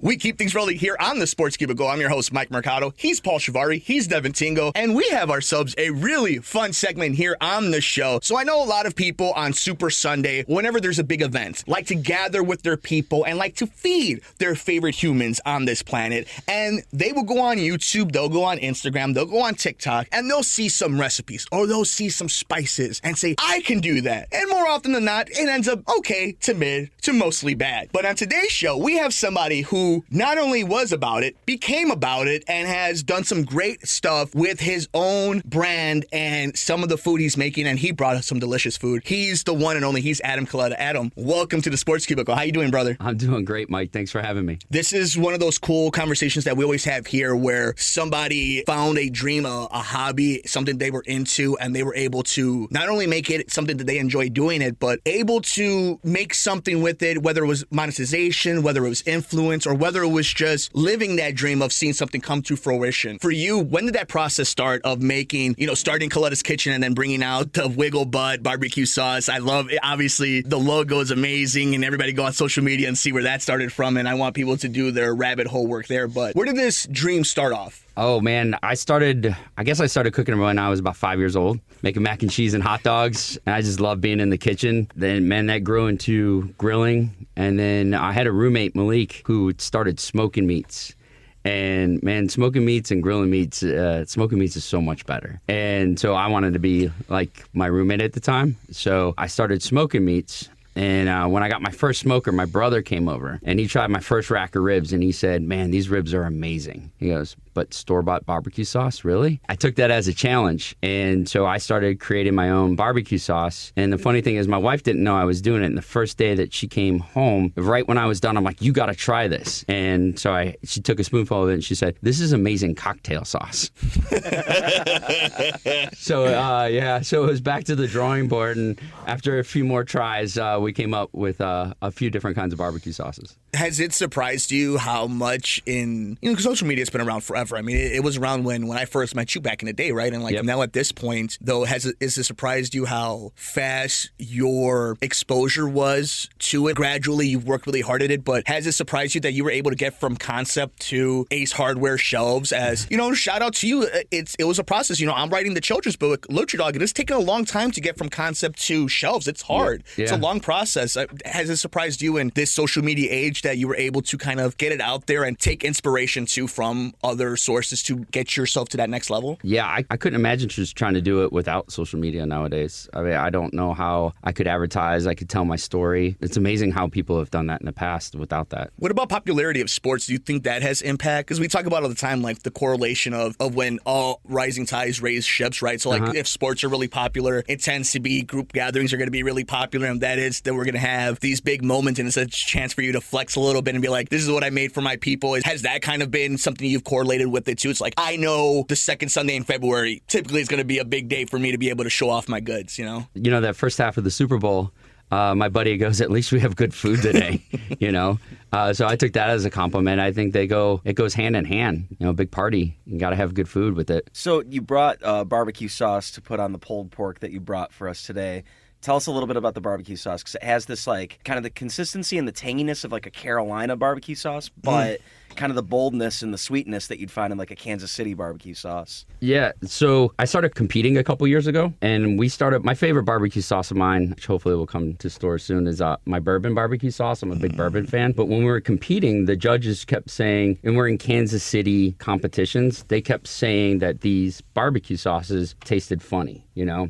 We keep things rolling here on the Sports Cubicle. I'm your host, Mike Mercado. He's Paul Chivari. He's Devin Tingle. And we have ourselves a really fun segment here on the show. So I know a lot of people on Super Sunday, whenever there's a big event, like to gather with their people and like to feed their favorite humans on this planet. And they will go on YouTube, they'll go on Instagram, they'll go on TikTok, and they'll see some recipes or they'll see some spices and say, I can do that. And more often than not, it ends up okay to mid to mostly bad. But on today's show, we have somebody who not only was about it, became about it, and has done some great stuff with his own brand and some of the food he's making, and he brought us some delicious food. He's the one and only, he's Adam Kaleta. Adam, welcome to the Sports Cubicle. How you doing, brother? I'm doing great, Mike. Thanks for having me. This is one of those cool conversations that we always have here where somebody found a dream, a hobby, something they were into, and they were able to not only make it something that they enjoy doing it, but able to make something with it, whether it was monetization, whether it was influence, or whether it was just living that dream of seeing something come to fruition. For you, when did that process start of making, starting Kaleta's Kitchen and then bringing out the Wiggle Butt barbecue sauce? I love it. Obviously, the logo is amazing, and everybody go on social media and see where that started from, and I want people to do their rabbit hole work there. But where did this dream start off? Oh, man, I started cooking when I was about 5 years old, making mac and cheese and hot dogs. And I just loved being in the kitchen. Then, man, that grew into grilling. And then I had a roommate, Malik, who started smoking meats. And, man, smoking meats and grilling meats, smoking meats is so much better. And so I wanted to be like my roommate at the time. So I started smoking meats. And when I got my first smoker, my brother came over and he tried my first rack of ribs and he said, man, these ribs are amazing. He goes, but store-bought barbecue sauce, really? I took that as a challenge. And so I started creating my own barbecue sauce. And the funny thing is my wife didn't know I was doing it. And the first day that she came home, right when I was done, I'm like, you got to try this. And so she took a spoonful of it and she said, this is amazing cocktail sauce. So it was back to the drawing board. And after a few more tries, we came up with a few different kinds of barbecue sauces. Has it surprised you how much social media's been around forever? I mean, it was around when I first met you back in the day, right? And now at this point, though, has it surprised you how fast your exposure was to it? Gradually, you've worked really hard at it, but has it surprised you that you were able to get from concept to Ace Hardware shelves? As, shout out to you. It was a process. I'm writing the children's book, Lucha Dog, and it's taken a long time to get from concept to shelves. It's hard. Yeah. It's a long process. Has it surprised you in this social media age that you were able to kind of get it out there and take inspiration from other sources to get yourself to that next level? Yeah, I couldn't imagine just trying to do it without social media nowadays. I mean, I don't know how I could advertise, I could tell my story. It's amazing how people have done that in the past without that. What about popularity of sports? Do you think that has impact? Because we talk about all the time, like the correlation of when all rising tides raise ships, right? So if sports are really popular, it tends to be group gatherings are going to be really popular, and that we're going to have these big moments, and it's a chance for you to flex a little bit and be like, this is what I made for my people. Has that kind of been something you've correlated with it too? It's like, I know the second Sunday in February typically is going to be a big day for me to be able to show off my goods, that first half of the Super Bowl, my buddy goes, at least we have good food today, So I took that as a compliment. I think it goes hand in hand, big party. You got to have good food with it. So you brought barbecue sauce to put on the pulled pork that you brought for us today. Tell us a little bit about the barbecue sauce, because it has this kind of the consistency and the tanginess of a Carolina barbecue sauce, but kind of the boldness and the sweetness that you'd find in a Kansas City barbecue sauce. Yeah, so I started competing a couple years ago, and my favorite barbecue sauce of mine, which hopefully will come to stores soon, is my bourbon barbecue sauce. I'm a big bourbon fan. But when we were competing, the judges kept saying, and we're in Kansas City competitions, they kept saying that these barbecue sauces tasted funny,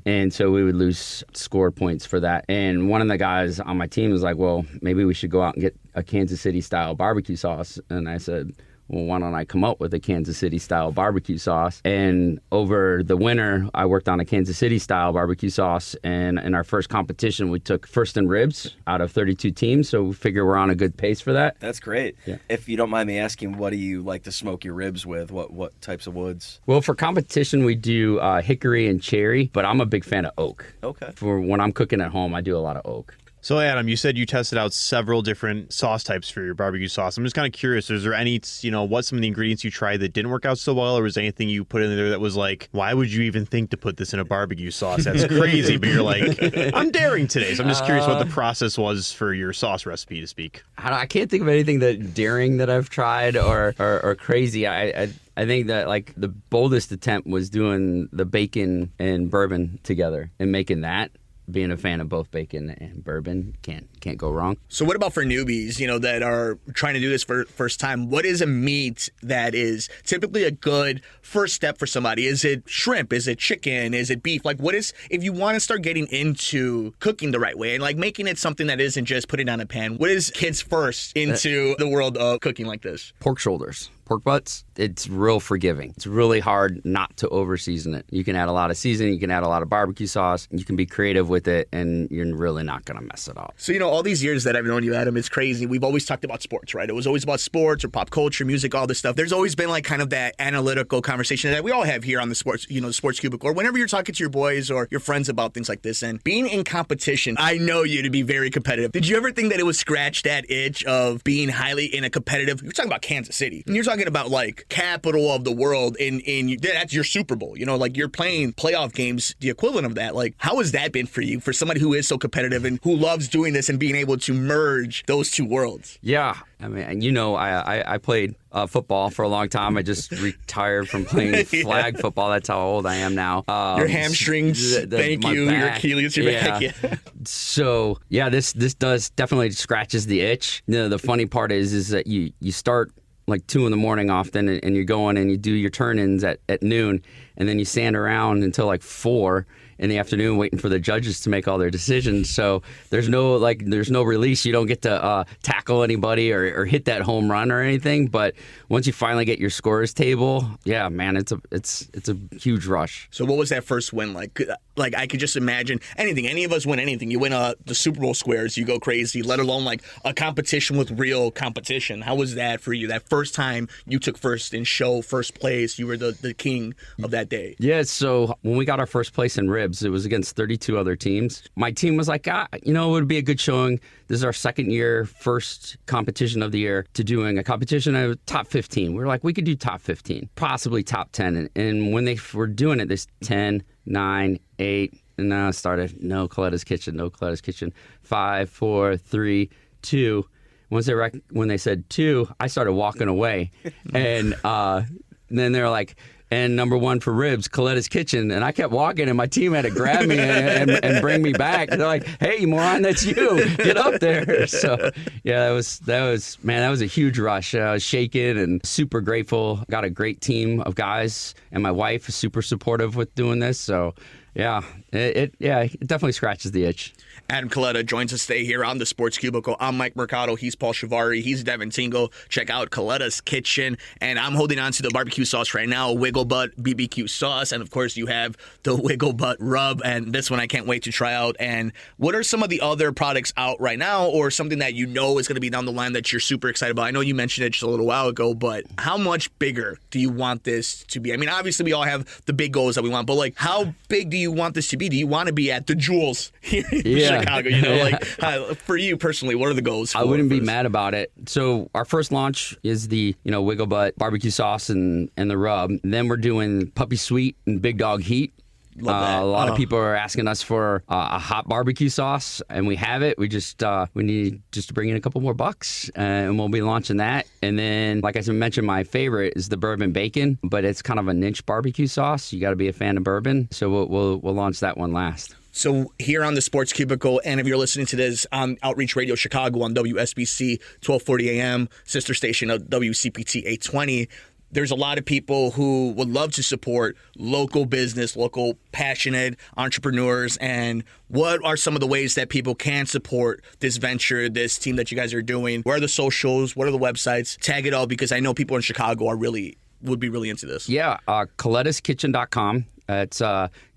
And so we would lose score points for that. And one of the guys on my team was like, well, maybe we should go out and get a Kansas City style barbecue sauce. And I said, well, why don't I come up with a Kansas City style barbecue sauce? And over the winter, I worked on a Kansas City style barbecue sauce. And in our first competition, we took first in ribs out of 32 teams. So we figure we're on a good pace for that. That's great. Yeah. If you don't mind me asking, what do you like to smoke your ribs with? What types of woods? Well, for competition, we do hickory and cherry, but I'm a big fan of oak. Okay. For when I'm cooking at home, I do a lot of oak. So, Adam, you said you tested out several different sauce types for your barbecue sauce. I'm just kind of curious, is there any, what some of the ingredients you tried that didn't work out so well, or was there anything you put in there that was like, why would you even think to put this in a barbecue sauce? That's crazy. But you're like, I'm daring today. So I'm just curious what the process was for your sauce recipe to speak. I can't think of anything that daring that I've tried or crazy. I think that like the boldest attempt was doing the bacon and bourbon together and making that. Being a fan of both bacon and bourbon, can't go wrong. So what about for newbies, that are trying to do this for first time? What is a meat that is typically a good first step for somebody? Is it shrimp? Is it chicken? Is it beef? Like, what is, if you want to start getting into cooking the right way and like making it something that isn't just putting on a pan, what is kids first into the world of cooking like this? Pork shoulders. Pork butts, it's real forgiving. It's really hard not to over-season it. You can add a lot of seasoning, you can add a lot of barbecue sauce, you can be creative with it, and you're really not going to mess it up. So, all these years that I've known you, Adam, it's crazy. We've always talked about sports, right? It was always about sports or pop culture, music, all this stuff. There's always been like kind of that analytical conversation that we all have here on the sports, the Sports Cubicle, or whenever you're talking to your boys or your friends about things like this. And being in competition, I know you to be very competitive. Did you ever think that it would scratch that itch of being highly in a competitive, you're talking about Kansas City, and you're talking about like capital of the world in that's your Super Bowl, like you're playing playoff games, the equivalent of that. Like, how has that been for you, for somebody who is so competitive and who loves doing this and being able to merge those two worlds? Yeah, I mean, I played football for a long time. I just retired from playing flag football. That's how old I am now. Your hamstrings, your Achilles, your back. Yeah. So yeah, this does definitely scratches the itch. The funny part is that you start like 2 a.m. often, and you're going and you do your turn-ins at noon, and then you stand around until like 4 in the afternoon waiting for the judges to make all their decisions. So there's no release. You don't get to tackle anybody or hit that home run or anything. But once you finally get your scores table, yeah, man, it's a huge rush. So what was that first win like? Like, I could just imagine anything. Any of us win anything. You win the Super Bowl squares, you go crazy, let alone like a competition with real competition. How was that for you? That first time you took first place, you were the king of that day. Yeah, so when we got our first place in ribs, it was against 32 other teams. My team was like, it would be a good showing. This is our second year, first competition of the year, to doing a competition of top 15. We were like, we could do top 15, possibly top 10. And when they were doing it, this 10, 9, 8, and now it started, no Kaleta's Kitchen, 5, 4, 3, 2. When they said 2, I started walking away. And then they were like, and number 1 for ribs, Kaleta's Kitchen. And I kept walking, and my team had to grab me and bring me back. And they're like, hey, moron, that's you. Get up there. So, yeah, that was a huge rush. I was shaking and super grateful. Got a great team of guys, and my wife is super supportive with doing this. So, yeah, it definitely scratches the itch. Adam Kaleta joins us today here on the Sports Cubicle. I'm Mike Mercado. He's Paul Chivari. He's Devin Tingle. Check out Kaleta's Kitchen. And I'm holding on to the barbecue sauce right now, Wiggle Butt BBQ sauce. And, of course, you have the Wiggle Butt Rub. And this one I can't wait to try out. And what are some of the other products out right now, or something that is going to be down the line that you're super excited about? I know you mentioned it just a little while ago, but how much bigger do you want this to be? I mean, obviously, we all have the big goals that we want, but, like, how big do you want this to be? Do you want to be at the Jewels here in Chicago? For you personally, what are the goals? I wouldn't be mad about it. So our first launch is the Wiggle Butt barbecue sauce and the rub. Then we're doing Puppy Sweet and Big Dog Heat. A lot of people are asking us for a hot barbecue sauce, and we have it. We need just to bring in a couple more bucks, and we'll be launching that. And then, like I mentioned, my favorite is the bourbon bacon, but it's kind of a niche barbecue sauce. You got to be a fan of bourbon, so we'll launch that one last. So here on the Sports Cubicle, and if you're listening to this on Outreach Radio Chicago on WSBC 1240 AM, sister station of WCPT 820, there's a lot of people who would love to support local business, local passionate entrepreneurs. And what are some of the ways that people can support this venture, this team that you guys are doing? Where are the socials? What are the websites? Tag it all, because I know people in Chicago would be really into this. Yeah, KaletasKitchen.com. It's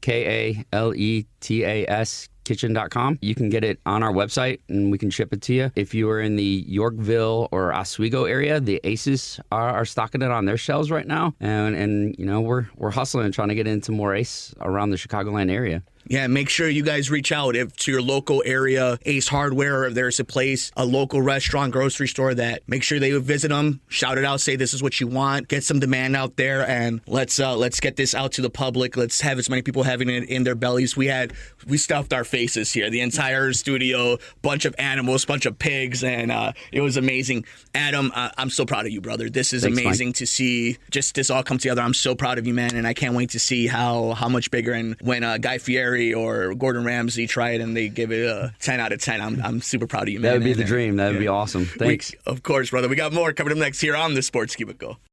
KALETAS kitchen.com. You can get it on our website, and we can ship it to you. If you are in the Yorkville or Oswego area, the Aces are stocking it on their shelves right now, and we're hustling and trying to get into more Ace around the Chicagoland area. Yeah, make sure you guys reach out to your local area, Ace Hardware, or if there's a local restaurant, grocery store that make sure they visit them, shout it out, say this is what you want, get some demand out there, and let's get this out to the public. Let's have as many people having it in their bellies. We stuffed our faces here, the entire studio, bunch of animals, bunch of pigs, and it was amazing. Adam, I'm so proud of you, brother. This is Thanks, amazing Mike. to see just this all come together. I'm so proud of you, man, and I can't wait to see how much bigger. And when Guy Fieri or Gordon Ramsay try it and they give it a 10 out of 10, I'm super proud of you, man. That would be the dream. That would be awesome. Thanks. Of course, brother. We got more coming up next here on the Sports Cubicle.